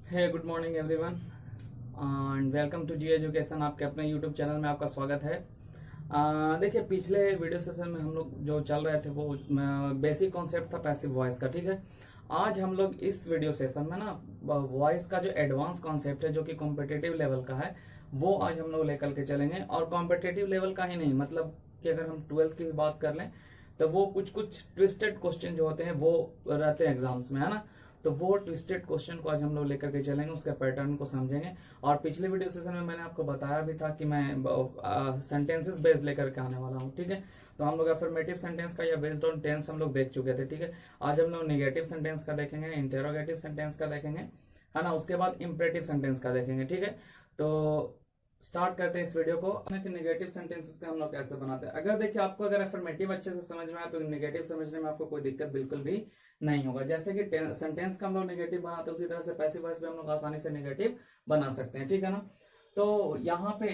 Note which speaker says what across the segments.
Speaker 1: Hey good morning everyone and welcome to G education. आपके अपने YouTube channel में आपका स्वागत है। देखिए, पिछले वीडियो सेशन में हम लोग जो चल रहे थे वो बेसिक कॉन्सेप्ट था पैसिव वॉइस का। ठीक है, आज हम लोग इस वीडियो सेशन में ना वॉइस का जो एडवांस कॉन्सेप्ट है जो कि कॉम्पिटिटिव लेवल का है वो आज हम लोग लेकर के चलेंगे। और कॉम्पिटिटिव लेवल का ही नहीं, मतलब कि अगर हम 12th की भी बात कर लें तो वो कुछ कुछ ट्विस्टेड क्वेश्चन जो होते हैं वो रहते हैं एग्जाम्स में, है ना। तो वो ट्विस्टेड क्वेश्चन को आज हम लोग लेकर के चलेंगे, उसके पैटर्न को समझेंगे। और पिछले वीडियो सेशन में मैंने आपको बताया भी था कि मैं सेंटेंसेस बेस्ड लेकर के आने वाला हूँ। ठीक है, तो हम लोग अफर्मेटिव सेंटेंस का या बेस्ड ऑन टेंस हम लोग देख चुके थे। ठीक है, आज हम लोग नेगेटिव सेंटेंस का देखेंगे, इंटेरोगेटिव सेंटेंस का देखेंगे, है ना। उसके बाद इंपरेटिव सेंटेंस का देखेंगे। ठीक है, तो स्टार्ट करते हैं इस वीडियो को कि नेगेटिव सेंटेंसेस का हम लोग कैसे बनाते हैं। अगर देखिए, आपको अगर अफर्मेटिव अच्छे से समझ में आए तो नेगेटिव समझने में आपको कोई दिक्कत बिल्कुल भी नहीं होगा। जैसे कि सेंटेंस का हम लोग नेगेटिव बनाते हैं उसी तरह से पैसिव वॉइस भी हम लोग आसानी से नेगेटिव बना सकते हैं। ठीक है ना। तो यहाँ पे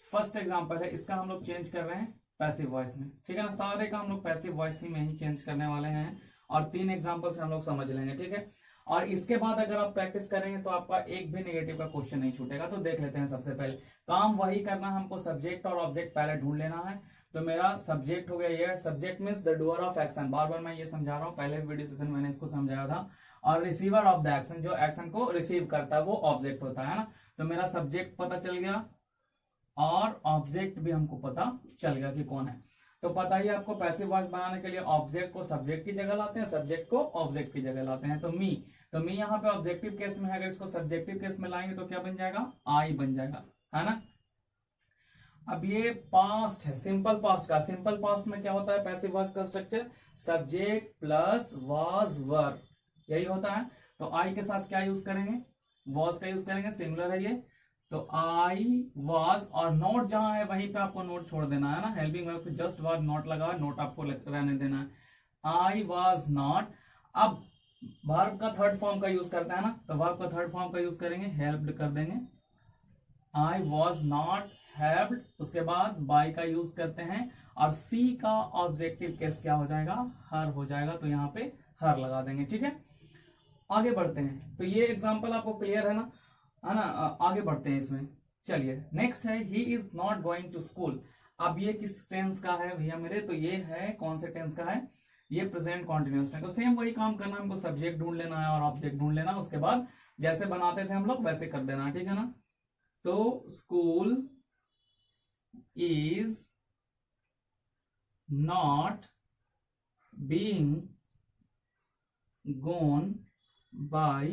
Speaker 1: फर्स्ट एग्जांपल है, इसका हम लोग चेंज कर रहे हैं पैसिव वॉइस में। ठीक है ना, सारे का हम लोग पैसिव वॉइस ही में ही चेंज करने वाले हैं और 3 एग्जाम्पल से हम लोग समझ लेंगे। ठीक है, और इसके बाद अगर आप प्रैक्टिस करेंगे तो आपका एक भी नेगेटिव का क्वेश्चन नहीं छूटेगा। तो देख लेते हैं। सबसे पहले काम वही करना, हमको सब्जेक्ट और ऑब्जेक्ट पहले ढूंढ लेना है। तो मेरा सब्जेक्ट हो गया ये, subject means the doer of action. बार बार मैं ये समझा रहा हूँ, पहले वीडियो सेशन मैंने इसको समझाया था। और रिसीवर ऑफ द एक्शन, जो एक्शन को रिसीव करता है वो ऑब्जेक्ट होता है ना। तो मेरा सब्जेक्ट पता चल गया और ऑब्जेक्ट भी हमको पता चल गया कि कौन है। तो पता ही आपको, पैसिव वॉइस बनाने के लिए ऑब्जेक्ट को सब्जेक्ट की जगह लाते हैं, सब्जेक्ट को ऑब्जेक्ट की जगह लाते हैं। तो मी यहाँ पे ऑब्जेक्टिव केस में है, अगर इसको सब्जेक्टिव केस में लाएंगे तो क्या बन जाएगा, आई बन जाएगा, है ना। अब ये पास्ट है, सिंपल पास्ट का। सिंपल पास्ट में क्या होता है पैसिव वॉइस का स्ट्रक्चर, सब्जेक्ट प्लस वाज वर, यही होता है। तो आई के साथ क्या यूज करेंगे, वॉज का यूज करेंगे, सिमिलर है ये। तो आई वॉज और नोट जहां है वहीं पे आपको नोट छोड़ देना है ना। हेल्पिंग वर्ब पे जस्ट वर्ब नोट लगा, नोट आपको रहने देना है। I was not. अब वर्ब का थर्ड फॉर्म का यूज करता है ना, तो वर्ब का थर्ड फॉर्म का यूज करेंगे, हेल्प्ड कर देंगे। आई वॉज नॉट हेल्प्ड, उसके बाद बाय का यूज करते हैं और सी का ऑब्जेक्टिव केस क्या हो जाएगा, हर हो जाएगा। तो यहाँ पे हर लगा देंगे। ठीक है, आगे बढ़ते हैं। तो ये एग्जांपल आपको क्लियर है ना, है ना। आगे बढ़ते हैं इसमें। चलिए नेक्स्ट है, he is not going to school. अब ये किस टेंस का है भैया मेरे, तो ये है कौन से टेंस का है, ये प्रेजेंट कॉन्टिन्यूअस टेंस। तो सेम वही काम करना, हमको सब्जेक्ट ढूंढ लेना है और ऑब्जेक्ट ढूंढ लेना, उसके बाद जैसे बनाते थे हम लोग वैसे कर देना। ठीक है ना। तो school is not being gone by,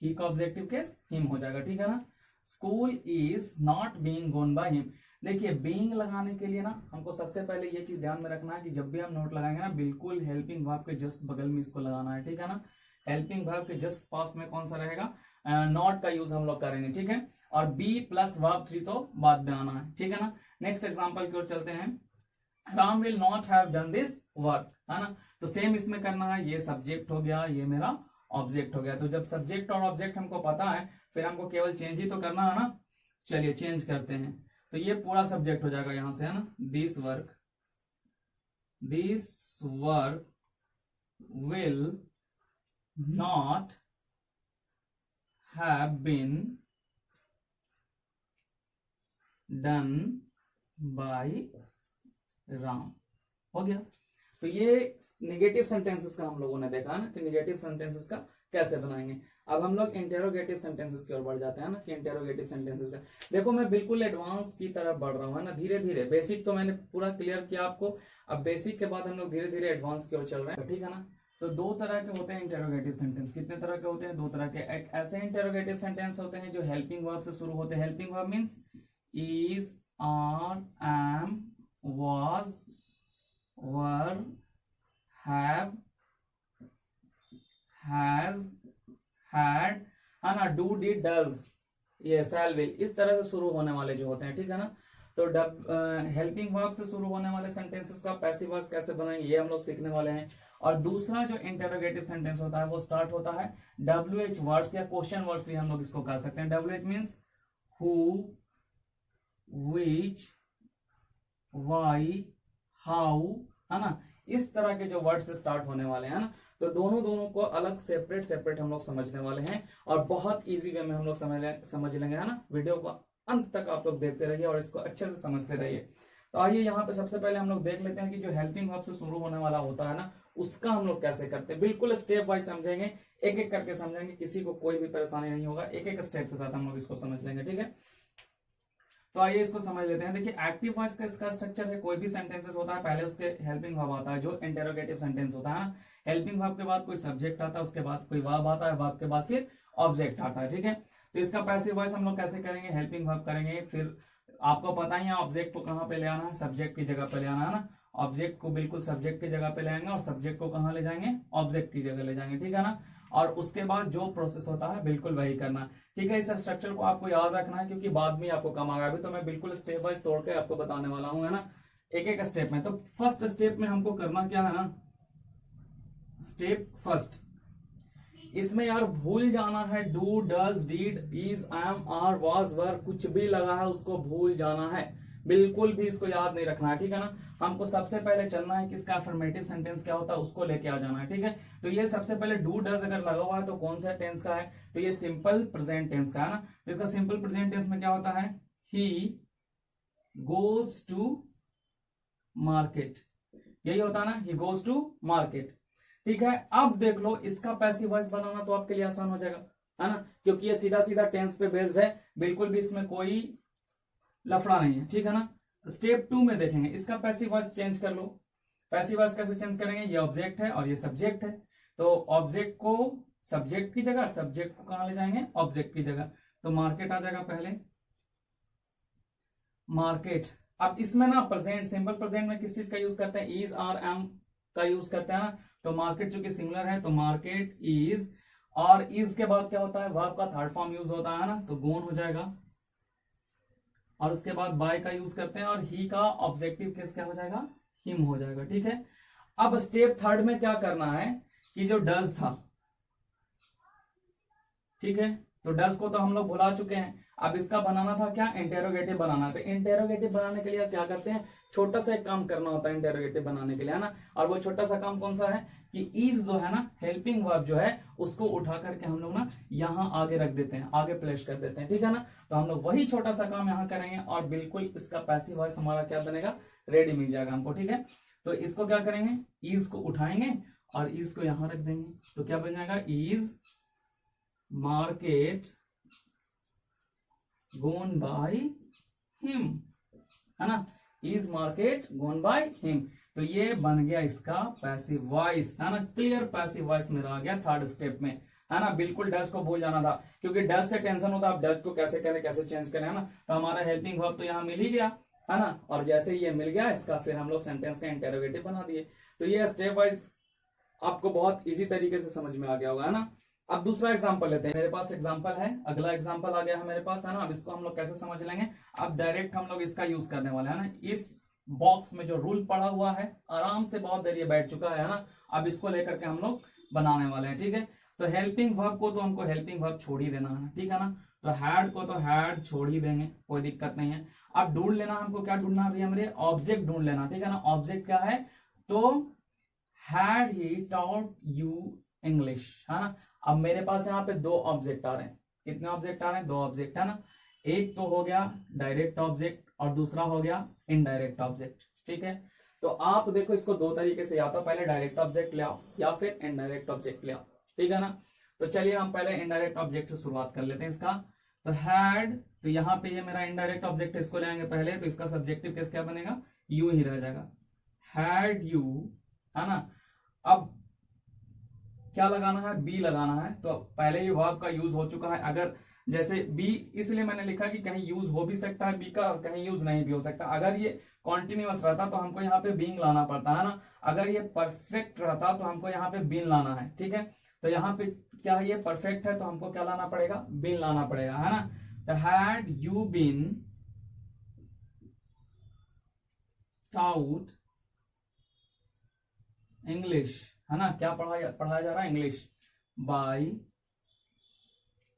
Speaker 1: he का ऑब्जेक्टिव केस हिम हो जाएगा। ठीक है ना। School is not being gone by him. देखिए, बीइंग लगाने के लिए ना हमको सबसे पहले ये चीज ध्यान में रखना है कि जब भी हम नोट लगाएंगे ना, बिल्कुल हेल्पिंग वर्ब के जस्ट बगल में इसको लगाना है। ठीक है ना, हेल्पिंग वर्ब के जस्ट पास में कौन सा रहेगा, नॉट का यूज हम लोग करेंगे। ठीक है, और बी प्लस वर्ब 3 तो बाद में आना है। ठीक है ना। नेक्स्ट एग्जाम्पल की ओर चलते हैं। Ram will not have done this work, है ना। तो सेम इसमें करना है, ये सब्जेक्ट हो गया, ये मेरा ऑब्जेक्ट हो गया। तो जब सब्जेक्ट और ऑब्जेक्ट हमको पता है, फिर हमको केवल चेंज ही तो करना है ना। चलिए चेंज करते हैं। तो ये पूरा सब्जेक्ट हो जाएगा यहां से, है ना। This work will not have been done by Ram, हो गया। तो ये नेगेटिव सेंटेंसेस का हम लोगों ने देखा है ना कि नेगेटिव सेंटेंसेस का कैसे बनाएंगे। अब हम लोग इंटेरोगेटिव सेंटेंसेस की ओर बढ़ जाते हैं ना कि इंटेरोगेटिव सेंटेंसेस का। देखो, मैं बिल्कुल एडवांस की तरफ बढ़ रहा हूँ, है ना, धीरे धीरे। बेसिक तो मैंने पूरा क्लियर किया आपको, अब बेसिक के बाद हम लोग धीरे धीरे एडवांस की ओर चल रहे हैं। ठीक है ना। तो 2 तरह के होते हैं इंटेरोगेटिव सेंटेंस। कितने तरह के होते हैं, 2 तरह के। एक ऐसे इंटेरोगेटिव सेंटेंस होते हैं जो हेल्पिंग वर्ब से शुरू होते हैं। Helping verb means is, are, am, was, were, have, has, had, है ना, do, did, does, ये shall, will, इस तरह से शुरू होने वाले जो होते हैं। ठीक है ना। तो हेल्पिंग वर्ब से शुरू होने वाले सेंटेंसेस का पैसिव वॉइस कैसे बनाएंगे ये हम लोग सीखने वाले हैं। और दूसरा जो इंटेरोगेटिव सेंटेंस होता है वो स्टार्ट होता है WH वर्ड्स या क्वेश्चन वर्ड्स भी हम लोग इसको कह सकते हैं। WH means who, which, why, how, है ना। इस तरह के जो वर्ड से स्टार्ट होने वाले हैं ना, तो दोनों को अलग सेपरेट सेपरेट हम लोग समझने वाले हैं और बहुत इजी वे में हम लोग समझ लेंगे, है ना। वीडियो को अंत तक आप लोग देखते रहिए और इसको अच्छे से समझते रहिए। तो आइए यहाँ पे सबसे पहले हम लोग देख लेते हैं कि जो हेल्पिंग वर्ब से शुरू होने वाला होता है ना, उसका हम लोग कैसे करते हैं। बिल्कुल स्टेप वाइज समझेंगे, एक एक करके समझेंगे, किसी को कोई भी परेशानी नहीं होगा, एक एक स्टेप के साथ हम लोग इसको समझ लेंगे, ठीक है। तो आइए इसको समझ लेते हैं। देखिए एक्टिव वॉइस का इसका स्ट्रक्चर है, कोई भी सेंटेंसेस होता है पहले उसके हेल्पिंग वर्ब आता है, जो इंटेरोगेटिव सेंटेंस होता है ना। हेल्पिंग वर्ब के बाद कोई सब्जेक्ट आता है, उसके बाद कोई वर्ब आता है, वर्ब के बाद फिर ऑब्जेक्ट आता है, ठीक है। तो इसका पैसिव वॉइस हम लोग कैसे करेंगे, हेल्पिंग वर्ब करेंगे, फिर आपको पता ही है ऑब्जेक्ट को कहाँ पे ले आना है, सब्जेक्ट की जगह पे ले आना है ना। ऑब्जेक्ट को बिल्कुल सब्जेक्ट की जगह पे ले आएंगे और सब्जेक्ट को कहाँ ले जाएंगे, ऑब्जेक्ट की जगह ले जाएंगे, ठीक है ना। और उसके बाद जो प्रोसेस होता है बिल्कुल वही करना, ठीक है। इस स्ट्रक्चर को आपको याद रखना है क्योंकि बाद में आपको कम आएगा। अभी तो मैं बिल्कुल स्टेप वाइज तोड़ के आपको बताने वाला हूं, है ना, एक एक स्टेप में। तो फर्स्ट स्टेप में हमको करना क्या है ना, स्टेप फर्स्ट, इसमें यार भूल जाना है do, does, did, is, am, are, was, were, कुछ भी लगा है उसको भूल जाना है, बिल्कुल भी इसको याद नहीं रखना है, ठीक है ना। हमको सबसे पहले चलना है कि इसका अफर्मेटिव सेंटेंस क्या होता है उसको लेके आ जाना है, ठीक है। तो ये सबसे पहले डू डज अगर लगा हुआ है तो कौन सा टेंस का है, तो ये सिंपल प्रेजेंट टेंस का है ना। तो इसका सिंपल प्रेजेंट टेंस में क्या होता है, ही गोज टू मार्केट, यही होता है ना, ही गोज टू मार्केट, ठीक है। अब देख लो इसका पैसिव वॉइस बनाना तो आपके लिए आसान हो जाएगा, है ना, क्योंकि ये सीधा सीधा टेंस पे बेस्ड है, बिल्कुल भी इसमें कोई लफड़ा नहीं है, ठीक है ना। स्टेप 2 में देखेंगे, इसका पैसिव वॉइस चेंज कर लो। पैसिव वॉइस कैसे चेंज करेंगे, ये ऑब्जेक्ट है और ये सब्जेक्ट है, तो ऑब्जेक्ट को सब्जेक्ट की जगह, सब्जेक्ट को कहां ले जाएंगे, ऑब्जेक्ट की जगह। तो मार्केट आ जाएगा पहले, मार्केट। अब इसमें ना प्रेजेंट, सिंपल प्रेजेंट में किस चीज का यूज करते हैं, इज, आर, एम का यूज करते हैं ना। तो मार्केट चूंकि सिंगुलर है तो मार्केट इज, और इज के बाद क्या होता है, वर्ब का थर्ड फॉर्म यूज होता है ना, तो गोन हो जाएगा। और उसके बाद बाय का यूज करते हैं और ही का ऑब्जेक्टिव केस क्या हो जाएगा, हिम हो जाएगा, ठीक है। अब स्टेप थर्ड में क्या करना है कि जो डज था, ठीक है, तो डज को तो हम लोग भुला चुके हैं। अब इसका बनाना था क्या, इंटेरोगेटिव बनाना। तो इंटेरोगेटिव बनाने के लिए क्या करते हैं, छोटा सा एक काम करना होता है इंटेरोगेटिव बनाने के लिए, है ना। और वो छोटा सा काम कौन सा है कि इज जो है ना, हेल्पिंग वर्ब जो है उसको उठा करके हम लोग ना यहाँ आगे रख देते हैं, आगे प्लेस कर देते हैं, ठीक है ना। तो हम लोग वही छोटा सा काम यहाँ करेंगे और बिल्कुल इसका पैसिव वॉइस हमारा क्या बनेगा, रेडी मिल जाएगा हमको, ठीक है। तो इसको क्या करेंगे, इज को उठाएंगे और इज को यहां रख देंगे, तो क्या बन जाएगा, is market gone by him, है ना, is market gone by him. तो ये बन गया इसका पैसिव वॉइस, है ना, क्लियर पैसिव वॉइस मेरा आ गया थर्ड स्टेप में, है ना। बिल्कुल डज को भूल जाना था क्योंकि डज से टेंशन होता है, आप डज को कैसे करें, कैसे चेंज करें, है ना। तो हमारा हेल्पिंग वर्ब तो यहाँ मिल ही गया, है ना, और जैसे ही ये मिल गया इसका फिर हम लोग सेंटेंस का इंटेरोगेटिव बना दिए। तो ये स्टेप वाइज आपको बहुत इजी तरीके से समझ में आ गया होगा, है ना। अब दूसरा एग्जांपल लेते हैं, मेरे पास एग्जांपल है, अगला एग्जांपल आ गया है मेरे पास, है ना। अब इसको हम लोग कैसे समझ लेंगे, अब डायरेक्ट हम लोग इसका यूज करने वाले हैं ना। इस बॉक्स में जो रूल पड़ा हुआ है आराम से बहुत देर ये बैठ चुका है ना, अब इसको लेकर के हम लोग बनाने वाले हैं, ठीक है। तो हेल्पिंग वर्ब को तो हमको हेल्पिंग वर्ब छोड़ ही देना है, ठीक है ना। तो हैड को तो हैड छोड़ ही देंगे, कोई दिक्कत नहीं है। अब ढूंढ लेना हमको, क्या ढूंढना है भैया, मेरे ऑब्जेक्ट ढूंढ लेना, ठीक है ना। ऑब्जेक्ट क्या है, तो had he taught you English, है ना। अब मेरे पास यहाँ पे दो ऑब्जेक्ट आ रहे हैं, कितने ऑब्जेक्ट आ रहे हैं, दो ऑब्जेक्ट, है ना। एक तो हो गया डायरेक्ट ऑब्जेक्ट और दूसरा हो गया इनडायरेक्ट ऑब्जेक्ट, ठीक है। तो आप देखो इसको दो तरीके से, या तो पहले डायरेक्ट ऑब्जेक्ट ले आओ या फिर इनडायरेक्ट ऑब्जेक्ट ले आओ, ठीक है ना। तो चलिए हम पहले इनडायरेक्ट ऑब्जेक्ट से शुरुआत कर लेते हैं इसका। तो हैड, तो यहाँ पे ये मेरा इनडायरेक्ट ऑब्जेक्ट है, इसको ले आएंगे पहले, तो इसका सब्जेक्टिव केस क्या बनेगा, यू ही रह जाएगा, हैड यू, है ना। अब क्या लगाना है, बी लगाना है, तो पहले ही वर्ब का यूज हो चुका है। अगर जैसे बी इसलिए मैंने लिखा कि कहीं यूज हो भी सकता है बी का और कहीं यूज नहीं भी हो सकता। अगर ये कॉन्टिन्यूअस रहता तो हमको यहाँ पे बीइंग लाना पड़ता है ना, अगर ये परफेक्ट रहता तो हमको यहाँ पे बीन लाना है, ठीक है। तो यहाँ पे क्या है, ये परफेक्ट है तो हमको क्या लाना पड़ेगा, बीन लाना पड़ेगा, है ना। तो had you been taught English, है ना, क्या पढ़ाया जा रहा है, इंग्लिश, बाय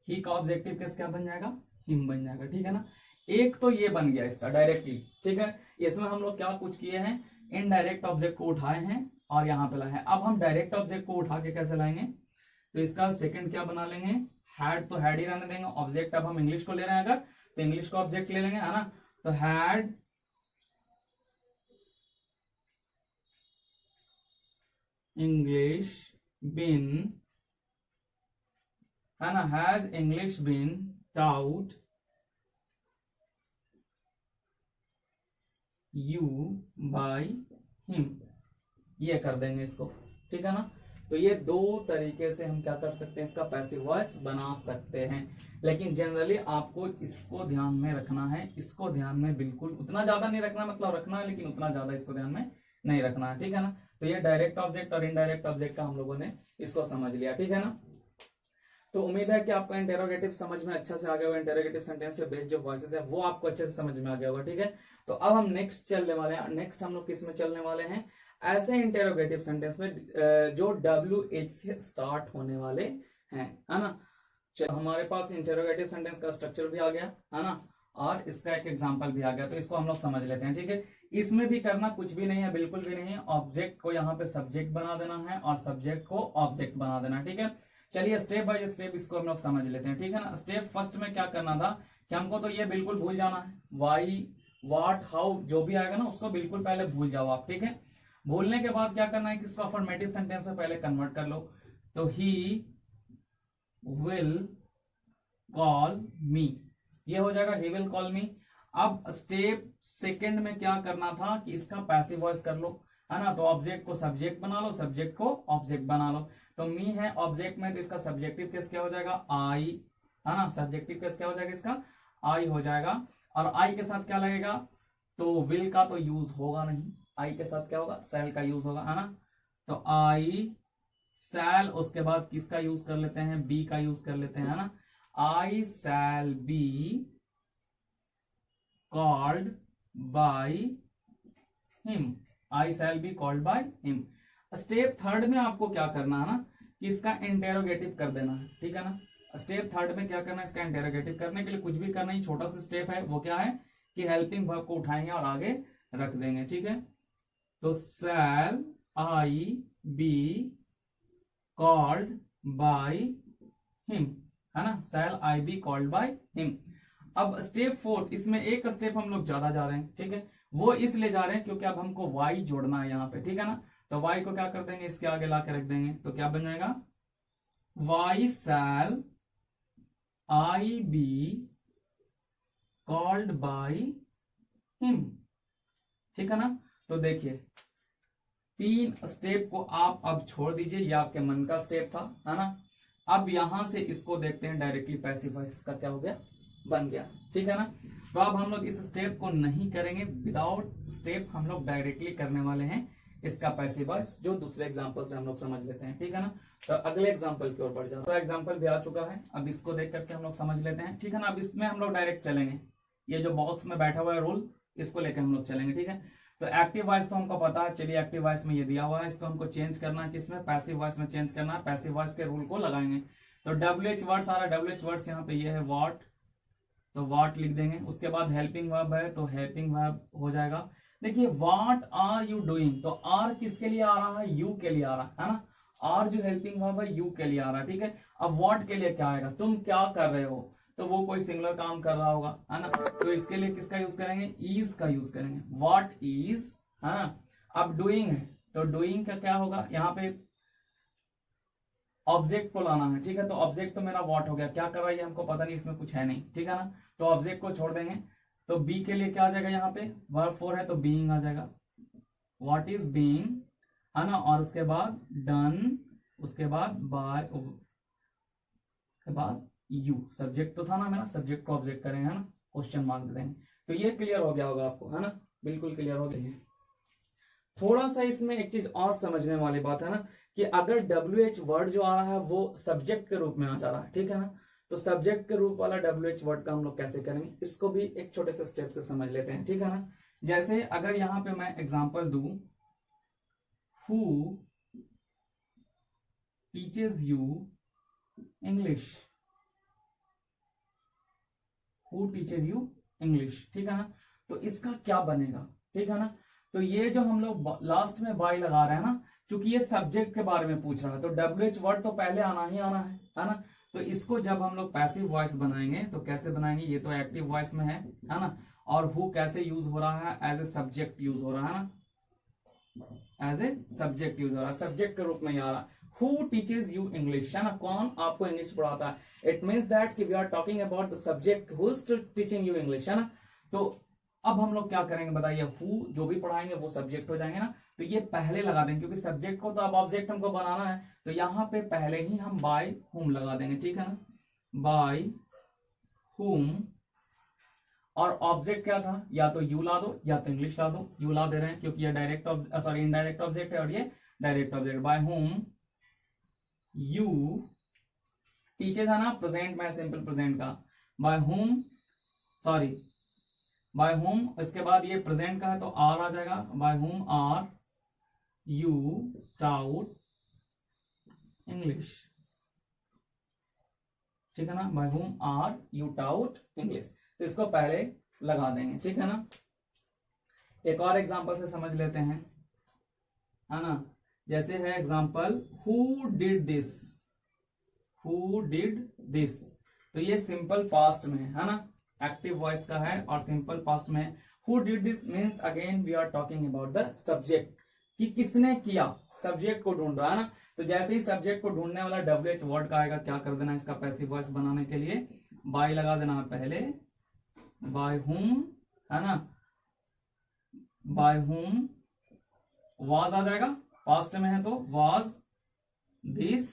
Speaker 1: ही का ऑब्जेक्टिव केस क्या बन जाएगा, हिम बन जाएगा, ठीक है ना। एक तो ये बन गया इसका डायरेक्टली, ठीक है। इसमें हम लोग क्या कुछ किए हैं, इनडायरेक्ट ऑब्जेक्ट को उठाए हैं और यहाँ पे लाए हैं। अब हम डायरेक्ट ऑब्जेक्ट को उठा के कैसे लाएंगे, तो इसका सेकंड क्या बना लेंगे, हैड, तो हैड ही रहने देंगे। ऑब्जेक्ट अब हम इंग्लिश को ले रहे हैं अगर, तो इंग्लिश को ऑब्जेक्ट ले लेंगे, है ना। तो हैड इंग्लिश बिन, है ना, has English been taught you by him, ये कर देंगे इसको, ठीक है ना। तो ये दो तरीके से हम क्या कर सकते हैं, इसका पैसिव वॉइस बना सकते हैं। लेकिन जनरली आपको इसको ध्यान में रखना है, इसको ध्यान में बिल्कुल उतना ज्यादा नहीं रखना, मतलब रखना है लेकिन उतना ज्यादा इसको ध्यान में नहीं रखना है, ठीक है ना। तो ये डायरेक्ट ऑब्जेक्ट और इनडायरेक्ट ऑब्जेक्ट का हम लोगों ने इसको समझ लिया, ठीक है ना। तो उम्मीद है कि आपको इंटेरोगेटिव समझ में अच्छा से आ गया होगा, इंटेरोगेटिव सेंटेंस से बेस्ड जो वॉइसेस है वो आपको अच्छे से समझ में आ गया होगा, ठीक है। तो अब हम नेक्स्ट चलने वाले हैं, नेक्स्ट हम लोग किस में चलने वाले हैं, ऐसे इंटेरोगेटिव सेंटेंस में जो WH से स्टार्ट होने वाले हैं, है ना। चलो हमारे पास इंटेरोगेटिव सेंटेंस का स्ट्रक्चर भी आ गया, है ना, और इसका एक एग्जांपल भी आ गया, तो इसको हम लोग समझ लेते हैं, ठीक है। इसमें भी करना कुछ भी नहीं है, बिल्कुल भी नहीं है। ऑब्जेक्ट को यहाँ पे सब्जेक्ट बना देना है और सब्जेक्ट को ऑब्जेक्ट बना देना है, ठीक है। चलिए स्टेप बाय स्टेप इसको हम लोग समझ लेते हैं, ठीक है ना। स्टेप फर्स्ट में क्या करना था कि हमको तो ये बिल्कुल भूल जाना है, वाई, व्हाट, हाउ, जो भी आएगा ना उसको बिल्कुल पहले भूल जाओ आप, ठीक है। भूलने के बाद क्या करना है कि इसको अफर्मेटिव सेंटेंस में पहले कन्वर्ट कर लो। तो ही विल कॉल मी, ये हो जाएगा ही विल कॉल मी। अब स्टेप सेकंड में क्या करना था कि इसका पैसिव वॉइस कर लो, है ना। तो ऑब्जेक्ट को सब्जेक्ट बना लो, सब्जेक्ट को ऑब्जेक्ट बना लो। तो मी है ऑब्जेक्ट में, तो इसका सब्जेक्टिव केस क्या हो जाएगा, आई, है ना। सब्जेक्टिव केस क्या हो जाएगा इसका, आई हो जाएगा। और आई के साथ क्या लगेगा, तो विल का तो यूज होगा नहीं, आई के साथ क्या होगा, सेल का यूज होगा, है ना। तो आई सेल, उसके बाद किसका यूज कर लेते हैं, बी का यूज कर लेते हैं, है ना। I shall be called by him, I shall be called by him. Step third में आपको क्या करना है ना कि इसका इंटेरोगेटिव कर देना है, ठीक है ना। स्टेप थर्ड में क्या करना है, इसका इंटेरोगेटिव करने के लिए कुछ भी करना ही, छोटा सा स्टेप है, वो क्या है कि हेल्पिंग वर्ब को उठाएंगे और आगे रख देंगे, ठीक है। तो शैल I be called by him, है ना, शैल I be called by him. अब स्टेप फोर्थ, इसमें एक स्टेप हम लोग ज्यादा जा रहे हैं, ठीक है। वो इसलिए जा रहे हैं क्योंकि अब हमको वाई जोड़ना है यहाँ पे, ठीक है ना। तो वाई को क्या कर देंगे, इसके आगे ला के रख देंगे, तो क्या बन जाएगा, why shall I be called by him, ठीक है ना। तो देखिए 3 स्टेप को आप अब छोड़ दीजिए, ये आपके मन का स्टेप था, है ना। अब यहां से इसको देखते हैं डायरेक्टली पैसिव वॉइस इसका क्या हो गया, बन गया, ठीक है ना। तो अब हम लोग इस स्टेप को नहीं करेंगे, विदाउट स्टेप हम लोग डायरेक्टली करने वाले हैं इसका पैसिव वॉइस, जो दूसरे एग्जांपल से हम लोग समझ लेते हैं, ठीक है ना। तो अगले एग्जांपल की ओर बढ़ जाओ, तो एग्जांपल भी आ चुका है, अब इसको देख करके हम लोग समझ लेते हैं, ठीक है ना। अब इसमें हम लोग डायरेक्ट चलेंगे, ये जो बॉक्स में बैठा हुआ है रूल, इसको लेकर हम लोग चलेंगे, ठीक है। तो एक्टिव वॉइस तो हमको पता है, चलिए एक्टिव वॉइस में ये दिया हुआ है, इसको हमको चेंज करना है, किसमें, पैसिव वॉइस में चेंज करना है। पैसिव वॉइस के रूल को लगाएंगे, तो WH वर्ड्स आ रहा है, WH वर्ड्स यहाँ पे ये है व्हाट, तो व्हाट लिख देंगे। उसके बाद हेल्पिंग वर्ब है, तो हेल्पिंग वर्ब हो जाएगा। देखिए व्हाट आर यू डूइंग, तो आर किसके लिए आ रहा है, यू के लिए आ रहा है ना। आर जो हेल्पिंग वर्ब है यू के लिए आ रहा है, ठीक है। अब व्हाट के लिए क्या आएगा, तुम क्या कर रहे हो, तो वो कोई सिंगुलर काम कर रहा होगा, है ना। तो इसके लिए किसका यूज करेंगे, इज का यूज करेंगे, व्हाट इज, है ना। अब डूइंग है, तो डूइंग का क्या होगा, यहाँ पे ऑब्जेक्ट को लाना है, ठीक है। तो ऑब्जेक्ट तो मेरा व्हाट हो गया, क्या कर रहा है ये हमको पता नहीं, इसमें कुछ है नहीं, ठीक है ना। तो ऑब्जेक्ट को छोड़ देंगे। तो बी के लिए क्या आ जाएगा, यहाँ पे वर्ब 4 है तो बीइंग आ जाएगा, व्हाट इज बीइंग, है ना। और उसके बाद डन, उसके बाद बाय, उसके बाद यू, सब्जेक्ट तो था ना मेरा, सब्जेक्ट को ऑब्जेक्ट करेंगे, है ना, क्वेश्चन मार्क दे देंगे। तो ये क्लियर हो गया होगा आपको, है ना, बिल्कुल क्लियर हो गया। थोड़ा सा इसमें एक चीज और समझने वाली बात है ना कि अगर WH वर्ड जो आ रहा है वो सब्जेक्ट के रूप में आ जा रहा है, ठीक है ना। तो सब्जेक्ट के रूप वाला WH वर्ड का हम लोग कैसे करेंगे, इसको भी एक छोटे से स्टेप से समझ लेते हैं, ठीक है ना। जैसे अगर यहां पे मैं एग्जांपल दूं, who teaches you English, who teaches you English, ठीक है ना। तो इसका क्या बनेगा, ठीक है ना। तो ये जो हम लोग लास्ट में बाय लगा रहे हैं ना, क्योंकि ये सब्जेक्ट के बारे में पूछ रहा है तो WH वर्ड तो पहले आना ही आना है ना। तो इसको जब हम लोग पैसिव वॉइस बनाएंगे तो कैसे बनाएंगे, ये तो एक्टिव वॉइस में है ना। और हु कैसे यूज हो रहा है, एज ए सब्जेक्ट यूज हो रहा है ना, एज ए सब्जेक्ट यूज हो रहा है, सब्जेक्ट के रूप में आ रहा। हु टीचेज यू इंग्लिश, है ना, कौन आपको इंग्लिश पढ़ाता है। इट मीन्स दैट कि we are talking about the subject who is teaching you English, है ना। तो अब हम लोग क्या करेंगे बताइए, हु जो भी पढ़ाएंगे वो सब्जेक्ट हो जाएंगे ना। तो ये पहले लगा देंगे क्योंकि सब्जेक्ट को तो अब ऑब्जेक्ट हमको बनाना है, तो यहाँ पे पहले ही हम बाय हुम लगा देंगे, ठीक है ना, बाय हुम। और ऑब्जेक्ट क्या था, या तो यू ला दो या तो इंग्लिश ला दो। यू ला दे रहे हैं क्योंकि ये डायरेक्ट सॉरी इनडायरेक्ट ऑब्जेक्ट है और ये direct object. By whom you teacher था ना, प्रेजेंट में सिंपल प्रेजेंट का, by whom sorry by whom, इसके बाद ये प्रेजेंट का है तो आर आ जाएगा, by whom are you taut English, ठीक है ना, by whom are you taut English. तो इसको पहले लगा देंगे, ठीक है ना। एक और एग्जांपल से समझ लेते हैं, है ना। जैसे है example, who did this, who did this. तो ये सिंपल पास्ट में है ना, एक्टिव वॉइस का है और सिंपल पास्ट में। Who did this means again we are talking about the subject, कि किसने किया, सब्जेक्ट को ढूंढ रहा है ना। तो जैसे ही सब्जेक्ट को ढूंढने वाला WH वर्ड का आएगा, क्या कर देना, इसका पैसिव वॉइस बनाने के लिए बाय लगा देना है पहले, बाय हुम, है ना, बाय हुम वाज आ जाएगा, पास्ट में है तो वाज दिस,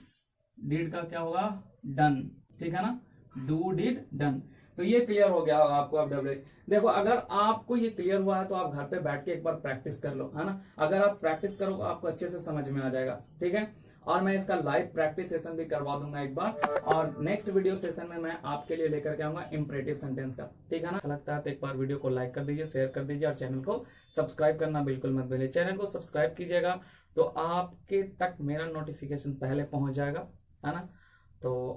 Speaker 1: डिड का क्या होगा, डन, ठीक है ना, डू डिड डन। तो ये क्लियर हो गया होगा आपको अब WH। देखो अगर आपको ये क्लियर हुआ है तो आप घर पे बैठ के एक बार प्रैक्टिस कर लो, है ना। अगर आप प्रैक्टिस करोगे आपको अच्छे से समझ में आ जाएगा, ठीक है। और मैं इसका लाइव प्रैक्टिस सेशन भी करवा दूंगा एक बार, और नेक्स्ट वीडियो सेशन में मैं आपके लिए लेकर के आऊंगा इंपरेटिव सेंटेंस का, ठीक है ना। अच्छा लगता है तो एक बार वीडियो को लाइक कर दीजिए, शेयर कर दीजिए और चैनल को सब्सक्राइब करना बिल्कुल मत भूलिए। चैनल को सब्सक्राइब कीजिएगा तो आपके तक मेरा नोटिफिकेशन पहले पहुंच जाएगा, है ना। तो